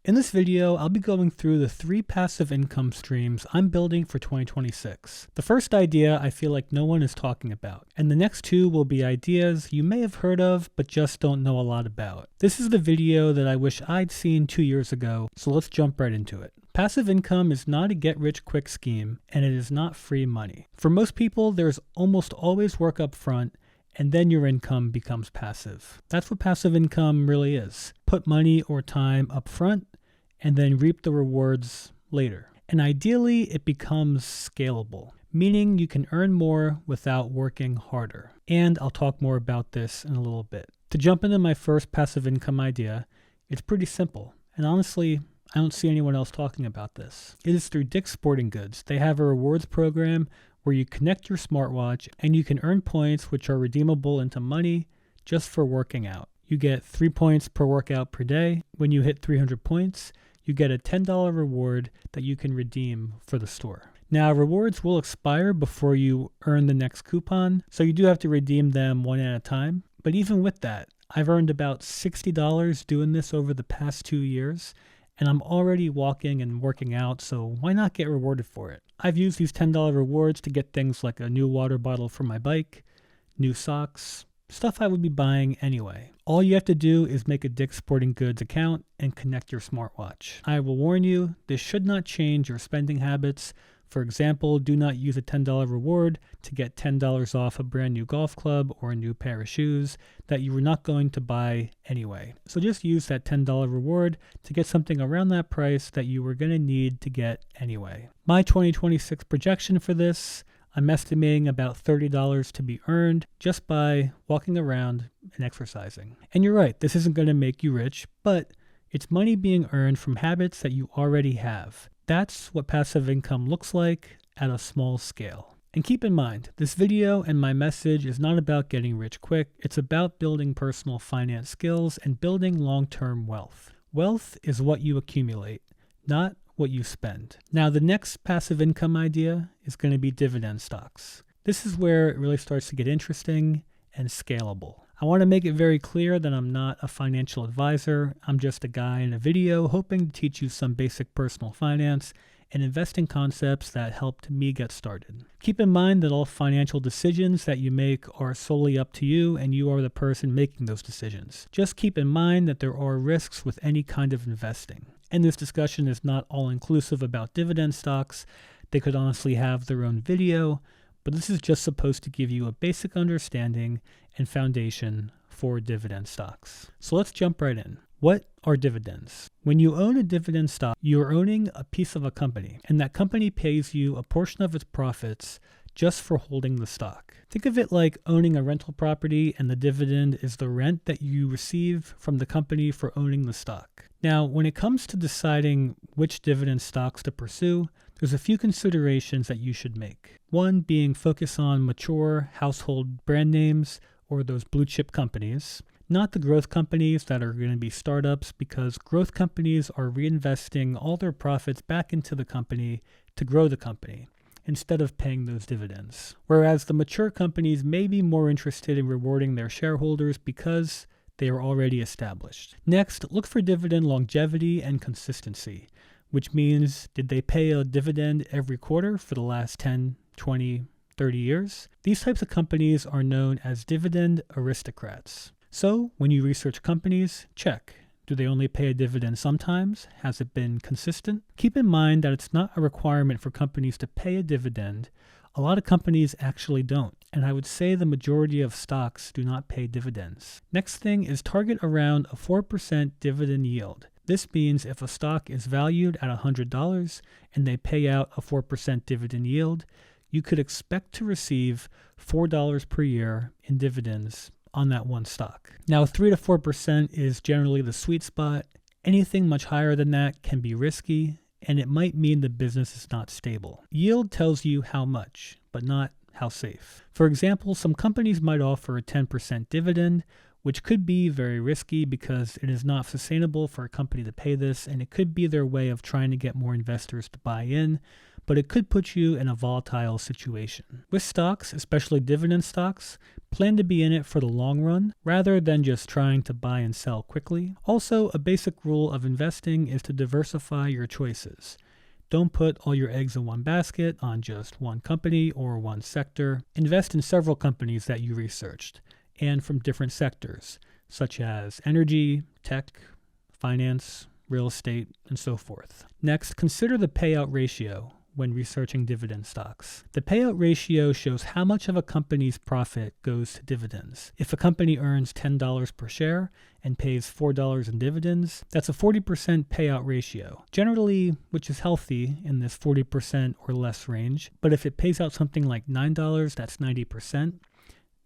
In this video, I'll be going through the 3 passive income streams I'm building for 2026. The first idea I feel like no one is talking about, and the next 2 will be ideas you may have heard of but just don't know a lot about. This is the video that I wish I'd seen 2 years ago, so let's jump right into it. Passive income is not a get-rich-quick scheme, and it is not free money. For most people, there's almost always work up front, and then your income becomes passive. That's what passive income really is. Put money or time up front, and then reap the rewards later. And ideally, it becomes scalable, meaning you can earn more without working harder. And I'll talk more about this in a little bit. To jump into my first passive income idea, it's pretty simple. And honestly, I don't see anyone else talking about this. It is through Dick's Sporting Goods. They have a rewards program where you connect your smartwatch and you can earn points which are redeemable into money just for working out. You get 3 points per workout per day. When you hit 300 points, you get a $10 reward that you can redeem for the store. Now, rewards will expire before you earn the next coupon, so you do have to redeem them one at a time. But even with that, I've earned about $60 doing this over the past 2 years, and I'm already walking and working out, so why not get rewarded for it? I've used these $10 rewards to get things like a new water bottle for my bike, new socks, stuff I would be buying anyway. All you have to do is make a Dick's Sporting Goods account and connect your smartwatch. I will warn you, this should not change your spending habits. For example, do not use a $10 reward to get $10 off a brand new golf club or a new pair of shoes that you were not going to buy anyway. So just use that $10 reward to get something around that price that you were going to need to get anyway. My 2026 projection for this, I'm estimating about $30 to be earned just by walking around and exercising. And you're right, this isn't going to make you rich, but it's money being earned from habits that you already have. That's what passive income looks like at a small scale. And keep in mind, this video and my message is not about getting rich quick. It's about building personal finance skills and building long-term wealth. Wealth is what you accumulate, not what you spend. Now, the next passive income idea is going to be dividend stocks. This is where it really starts to get interesting and scalable. I want to make it very clear that I'm not a financial advisor. I'm just a guy in a video hoping to teach you some basic personal finance and investing concepts that helped me get started. Keep in mind that all financial decisions that you make are solely up to you, and you are the person making those decisions. Just keep in mind that there are risks with any kind of investing. And this discussion is not all-inclusive about dividend stocks. They could honestly have their own video, but this is just supposed to give you a basic understanding and foundation for dividend stocks. So let's jump right in. What are dividends? When you own a dividend stock, you're owning a piece of a company, and that company pays you a portion of its profits just for holding the stock. Think of it like owning a rental property, and the dividend is the rent that you receive from the company for owning the stock. Now, when it comes to deciding which dividend stocks to pursue, there's a few considerations that you should make. One being focus on mature household brand names or those blue chip companies, not the growth companies that are going to be startups, because growth companies are reinvesting all their profits back into the company to grow the company instead of paying those dividends. Whereas the mature companies may be more interested in rewarding their shareholders because they are already established. Next, look for dividend longevity and consistency, which means did they pay a dividend every quarter for the last 10, 20, 30 years? These types of companies are known as dividend aristocrats. So when you research companies, check. Do they only pay a dividend sometimes? Has it been consistent? Keep in mind that it's not a requirement for companies to pay a dividend. A lot of companies actually don't, and I would say the majority of stocks do not pay dividends. Next thing is target around a 4% dividend yield. This means if a stock is valued at $100 and they pay out a 4% dividend yield, you could expect to receive $4 per year in dividends on that one stock. Now, 3 to 4% is generally the sweet spot. Anything much higher than that can be risky, and it might mean the business is not stable. Yield tells you how much, but not how safe. For example, some companies might offer a 10% dividend, which could be very risky because it is not sustainable for a company to pay this, and it could be their way of trying to get more investors to buy in. but it could put you in a volatile situation. With stocks, especially dividend stocks, plan to be in it for the long run rather than just trying to buy and sell quickly. Also, a basic rule of investing is to diversify your choices. Don't put all your eggs in one basket on just one company or one sector. Invest in several companies that you researched and from different sectors, such as energy, tech, finance, real estate, and so forth. Next, consider the payout ratio when researching dividend stocks. The payout ratio shows how much of a company's profit goes to dividends. If a company earns $10 per share and pays $4 in dividends, that's a 40% payout ratio, generally, which is healthy in this 40% or less range. But if it pays out something like $9, that's 90%.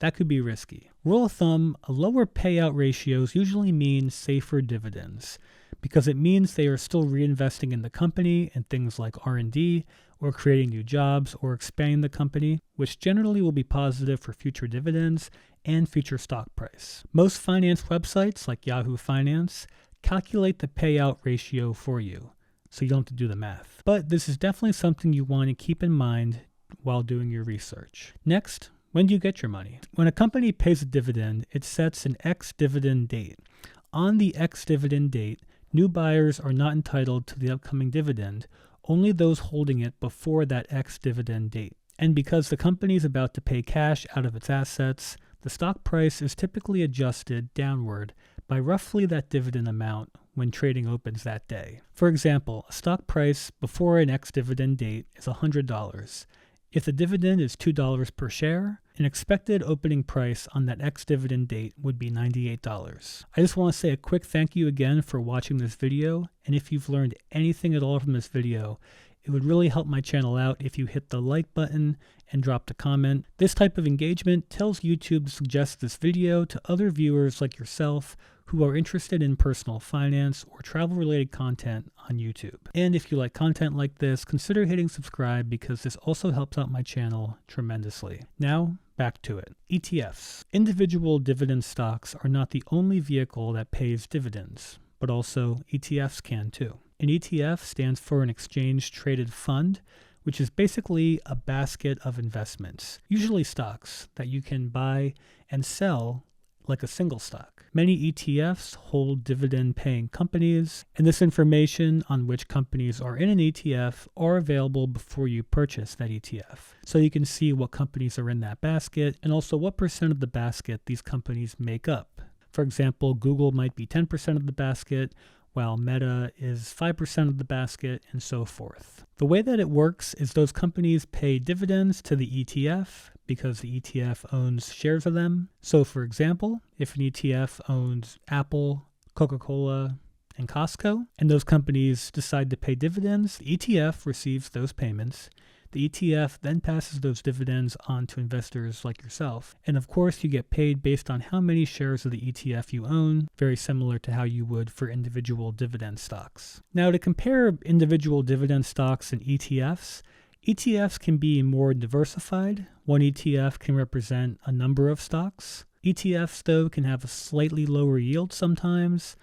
That could be risky. Rule of thumb, a lower payout ratios usually mean safer dividends because it means they are still reinvesting in the company in things like R&D or creating new jobs or expanding the company, which generally will be positive for future dividends and future stock price. Most finance websites like Yahoo Finance calculate the payout ratio for you, so you don't have to do the math. But this is definitely something you want to keep in mind while doing your research. Next, when do you get your money? When a company pays a dividend, it sets an ex-dividend date. On the ex-dividend date, new buyers are not entitled to the upcoming dividend, only those holding it before that ex-dividend date. And because the company is about to pay cash out of its assets, the stock price is typically adjusted downward by roughly that dividend amount when trading opens that day. For example, a stock price before an ex-dividend date is $100. If the dividend is $2 per share, an expected opening price on that ex-dividend date would be $98. I just want to say a quick thank you again for watching this video, and if you've learned anything at all from this video, it would really help my channel out if you hit the like button and dropped a comment. This type of engagement tells YouTube to suggest this video to other viewers like yourself who are interested in personal finance or travel-related content on YouTube. And if you like content like this, consider hitting subscribe because this also helps out my channel tremendously. Now, back to it. ETFs. Individual dividend stocks are not the only vehicle that pays dividends, but also ETFs can too. An ETF stands for an exchange-traded fund, which is basically a basket of investments, usually stocks that you can buy and sell like a single stock. Many ETFs hold dividend-paying companies, and this information on which companies are in an ETF are available before you purchase that ETF. So you can see what companies are in that basket and also what percent of the basket these companies make up. For example, Google might be 10% of the basket, while Meta is 5% of the basket, and so forth. The way that it works is those companies pay dividends to the ETF because the ETF owns shares of them. So for example, if an ETF owns Apple, Coca-Cola, and Costco, and those companies decide to pay dividends, the ETF receives those payments. The ETF then passes those dividends on to investors like yourself. And of course, you get paid based on how many shares of the ETF you own, very similar to how you would for individual dividend stocks. Now, to compare individual dividend stocks and ETFs, ETFs can be more diversified. One ETF can represent a number of stocks. ETFs, though, can have a slightly lower yield sometimes.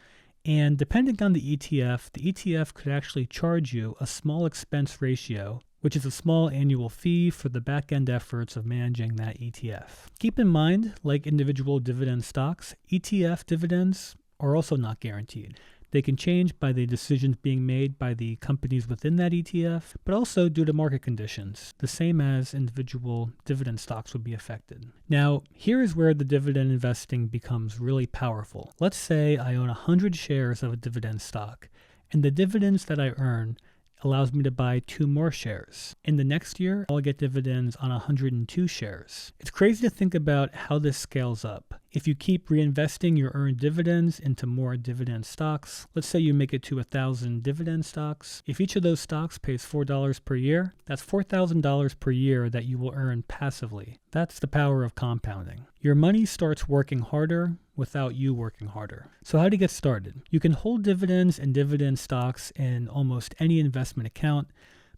And depending on the ETF could actually charge you a small expense ratio, which is a small annual fee for the back-end efforts of managing that ETF. Keep in mind, like individual dividend stocks, ETF dividends are also not guaranteed. They can change by the decisions being made by the companies within that ETF, but also due to market conditions, the same as individual dividend stocks would be affected. Now, here is where the dividend investing becomes really powerful. Let's say I own 100 shares of a dividend stock, and the dividends that I earn allows me to buy 2 more shares. In the next year, I'll get dividends on 102 shares. It's crazy to think about how this scales up. If you keep reinvesting your earned dividends into more dividend stocks, let's say you make it to 1,000 dividend stocks. If each of those stocks pays $4 per year, that's $4,000 per year that you will earn passively. That's the power of compounding. Your money starts working harder without you working harder. So how to get started? You can hold dividends and dividend stocks in almost any investment account,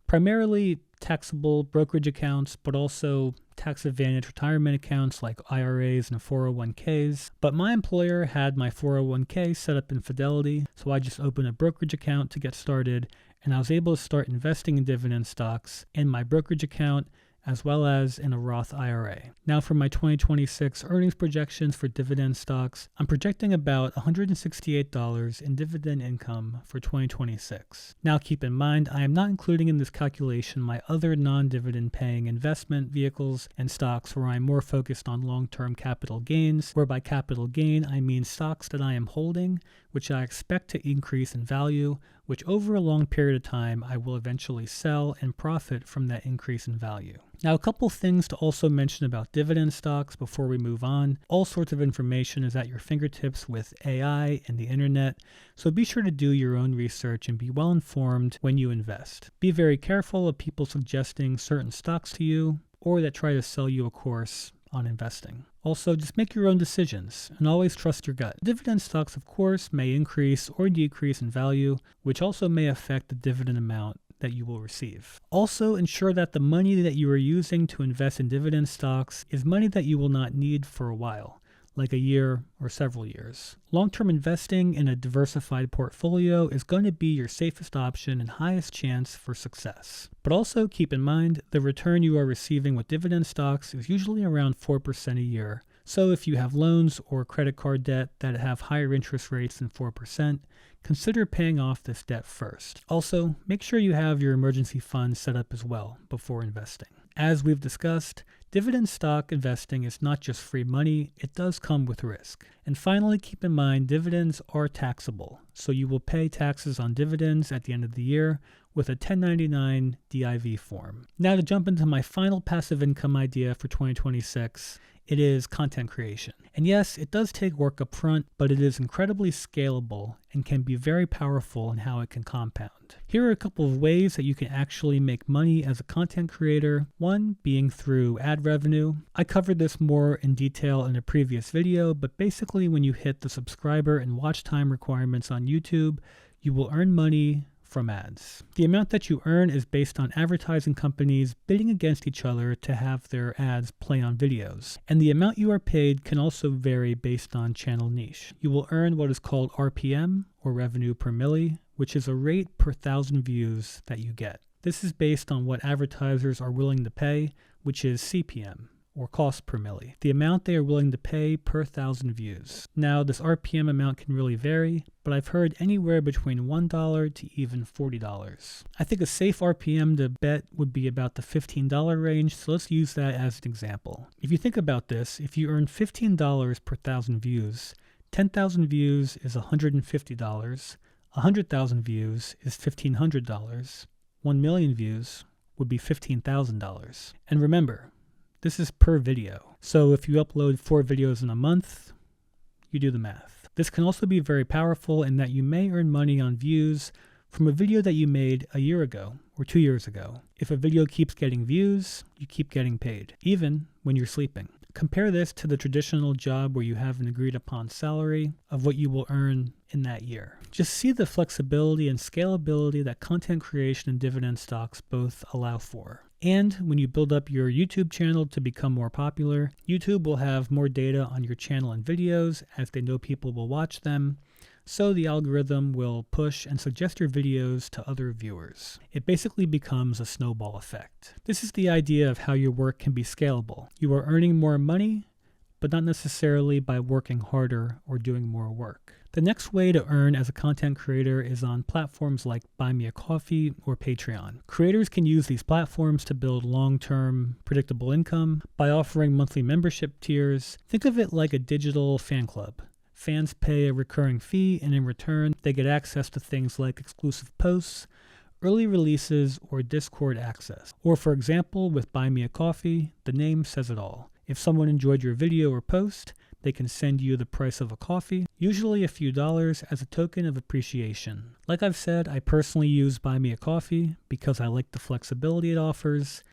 primarily taxable brokerage accounts, but also tax advantage retirement accounts like IRAs and 401ks. But my employer had my 401k set up in Fidelity, so I just opened a brokerage account to get started, and I was able to start investing in dividend stocks in my brokerage account as well as in a Roth IRA. Now for my 2026 earnings projections for dividend stocks, I'm projecting about $168 in dividend income for 2026. Now keep in mind, I am not including in this calculation my other non-dividend paying investment vehicles and stocks where I'm more focused on long-term capital gains, where by capital gain I mean stocks that I am holding, which I expect to increase in value, which over a long period of time I will eventually sell and profit from that increase in value. Now, a couple things to also mention about dividend stocks before we move on. All sorts of information is at your fingertips with AI and the internet, so be sure to do your own research and be well informed when you invest. Be very careful of people suggesting certain stocks to you or that try to sell you a course on investing. Also, just make your own decisions and always trust your gut. Dividend stocks, of course, may increase or decrease in value, which also may affect the dividend amount that you will receive. Also, ensure that the money that you are using to invest in dividend stocks is money that you will not need for a while, like a year or several years. Long-term investing in a diversified portfolio is going to be your safest option and highest chance for success. But also keep in mind, the return you are receiving with dividend stocks is usually around 4% a year. So if you have loans or credit card debt that have higher interest rates than 4%, consider paying off this debt first. Also, make sure you have your emergency fund set up as well before investing. As we've discussed, dividend stock investing is not just free money, it does come with risk. And finally, keep in mind dividends are taxable, so you will pay taxes on dividends at the end of the year with a 1099 DIV form. Now to jump into my final passive income idea for 2026, it is content creation. And yes, it does take work up front, but it is incredibly scalable and can be very powerful in how it can compound. Here are a couple of ways that you can actually make money as a content creator. One being through ad revenue. I covered this more in detail in a previous video, but basically when you hit the subscriber and watch time requirements on YouTube, you will earn money from ads. The amount that you earn is based on advertising companies bidding against each other to have their ads play on videos. And the amount you are paid can also vary based on channel niche. You will earn what is called RPM, or revenue per milli, which is a rate per 1,000 views that you get. This is based on what advertisers are willing to pay, which is CPM, or cost per milli, the amount they are willing to pay per 1,000 views. Now, this RPM amount can really vary, but I've heard anywhere between $1 to even $40. I think a safe RPM to bet would be about the $15 range, so let's use that as an example. If you think about this, if you earn $15 per 1,000 views, 10,000 views is $150, 100,000 views is $1,500, 1 million views would be $15,000. And remember, this is per video. So if you upload 4 videos in a month, you do the math. This can also be very powerful in that you may earn money on views from a video that you made a year ago or 2 years ago. If a video keeps getting views, you keep getting paid, even when you're sleeping. Compare this to the traditional job where you have an agreed upon salary of what you will earn in that year. Just see the flexibility and scalability that content creation and dividend stocks both allow for. And when you build up your YouTube channel to become more popular, YouTube will have more data on your channel and videos as they know people will watch them. So the algorithm will push and suggest your videos to other viewers. It basically becomes a snowball effect. This is the idea of how your work can be scalable. You are earning more money, but not necessarily by working harder or doing more work. The next way to earn as a content creator is on platforms like Buy Me a Coffee or Patreon. Creators can use these platforms to build long-term, predictable income by offering monthly membership tiers. Think of it like a digital fan club. Fans pay a recurring fee, and in return, they get access to things like exclusive posts, early releases, or Discord access. Or for example, with Buy Me a Coffee, the name says it all. If someone enjoyed your video or post, they can send you the price of a coffee, usually a few dollars, as a token of appreciation. Like I've said, I personally use Buy Me a Coffee because I like the flexibility it offers,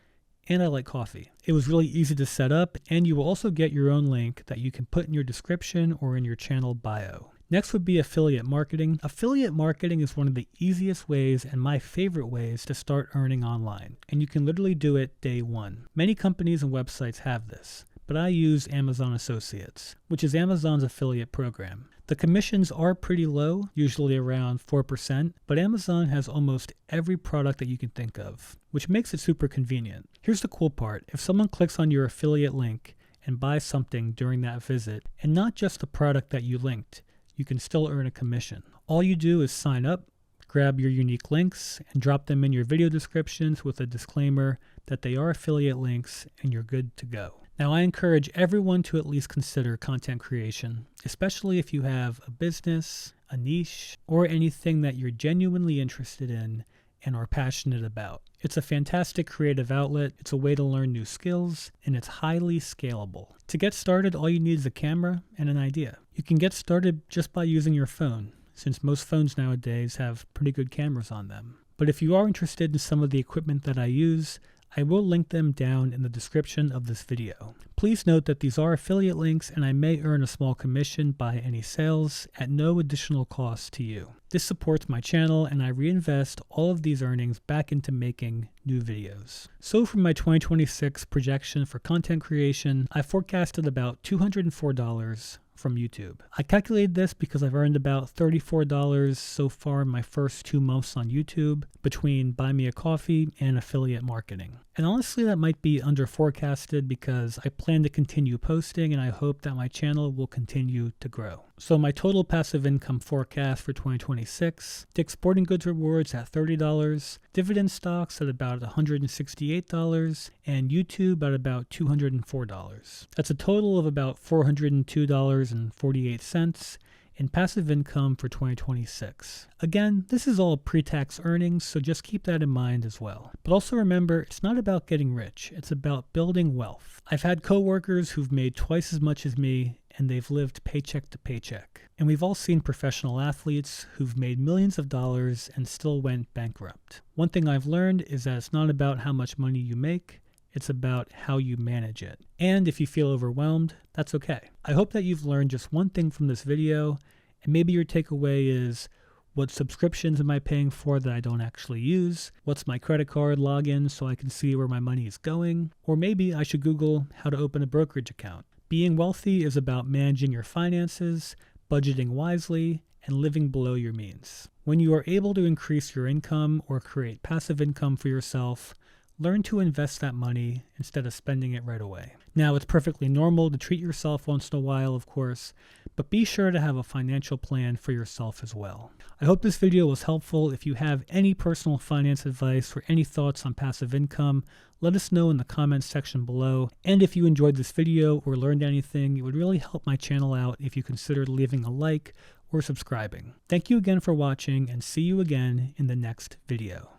and I like coffee. It was really easy to set up, and you will also get your own link that you can put in your description or in your channel bio. Next would be affiliate marketing. Affiliate marketing is one of the easiest ways and my favorite ways to start earning online, and you can literally do it day one. Many companies and websites have this, but I use Amazon Associates, which is Amazon's affiliate program. The commissions are pretty low, usually around 4%, but Amazon has almost every product that you can think of, which makes it super convenient. Here's the cool part. If someone clicks on your affiliate link and buys something during that visit, and not just the product that you linked, you can still earn a commission. All you do is sign up, grab your unique links, and drop them in your video descriptions with a disclaimer that they are affiliate links, and you're good to go. Now, I encourage everyone to at least consider content creation, especially if you have a business, a niche, or anything that you're genuinely interested in and are passionate about. It's a fantastic creative outlet, it's a way to learn new skills, and it's highly scalable. To get started, all you need is a camera and an idea. You can get started just by using your phone, since most phones nowadays have pretty good cameras on them. But if you are interested in some of the equipment that I use, I will link them down in the description of this video. Please note that these are affiliate links and I may earn a small commission by any sales at no additional cost to you. This supports my channel and I reinvest all of these earnings back into making new videos. So for my 2026 projection for content creation, I forecasted about $204 from YouTube. I calculated this because I've earned about $34 so far in my first 2 months on YouTube between Buy Me a Coffee and affiliate marketing. And honestly, that might be under forecasted because I plan to continue posting and I hope that my channel will continue to grow. So my total passive income forecast for 2026, Dick's Sporting Goods Rewards at $30, Dividend Stocks at about $168, and YouTube at about $204. That's a total of about $402.48 in passive income for 2026. Again, this is all pre-tax earnings, so just keep that in mind as well. But also remember, it's not about getting rich, it's about building wealth. I've had coworkers who've made twice as much as me, and they've lived paycheck to paycheck. And we've all seen professional athletes who've made millions of dollars and still went bankrupt. One thing I've learned is that it's not about how much money you make, it's about how you manage it. And if you feel overwhelmed, that's okay. I hope that you've learned just one thing from this video, and maybe your takeaway is, what subscriptions am I paying for that I don't actually use? What's my credit card login so I can see where my money is going? Or maybe I should Google how to open a brokerage account. Being wealthy is about managing your finances, budgeting wisely, and living below your means. When you are able to increase your income or create passive income for yourself, learn to invest that money instead of spending it right away. Now, it's perfectly normal to treat yourself once in a while, of course, but be sure to have a financial plan for yourself as well. I hope this video was helpful. If you have any personal finance advice or any thoughts on passive income, let us know in the comments section below. And if you enjoyed this video or learned anything, it would really help my channel out if you considered leaving a like or subscribing. Thank you again for watching and see you again in the next video.